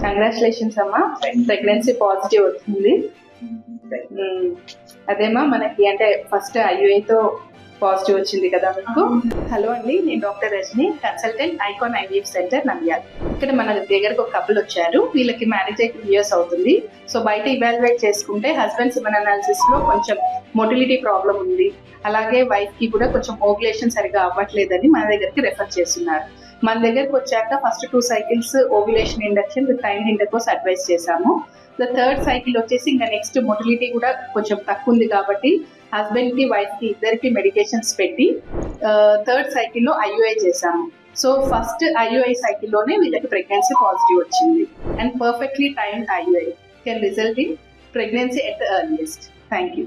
Congratulations అమ్మా, pregnancy positive వచ్చింది. అదేమా మనకి అంటే ఫస్ట్ ఐయుఐతో పాజిటివ్ వచ్చింది కదా మీకు. హలో అండి, నేను doctor Rajani, consultant icon IVF centre Nandyal. ఇక్కడ మన దగ్గరకు ఒక కపుల్ వచ్చారు. వీళ్ళకి మ్యారేజ్ అయ్యి 2 years అవుతుంది. సో బయట ఇవాల్యుయేట్ చేసుకుంటే హస్బెండ్ సిమెన్ అనాలిసిస్ లో కొంచెం మొటిలిటీ ప్రాబ్లం ఉంది, అలాగే వైఫ్ కి కూడా కొంచెం ఓవ్యులేషన్ సరిగా అవ్వట్లేదని మన దగ్గరికి రెఫర్ చేస్తున్నారు. మన దగ్గరకు వచ్చాక first 2 cycles ovulation induction with time intercourse advice చేశాము. థర్డ్ సైకిల్ వచ్చేసి ఇంకా నెక్స్ట్ మొటిలిటీ కూడా కొంచెం తక్కువ ఉంది కాబట్టి హస్బెండ్ కి వైఫ్ కి ఇద్దరికి మెడికేషన్స్ పెట్టి థర్డ్ సైకిల్లో ఐయుఐ చేశాము. సో ఫస్ట్ ఐయుఐ సైకిల్లోనే వీళ్ళకి ప్రెగ్నెన్సీ పాజిటివ్ వచ్చింది. And perfectly timed IUI can result in pregnancy at the earliest. Thank you.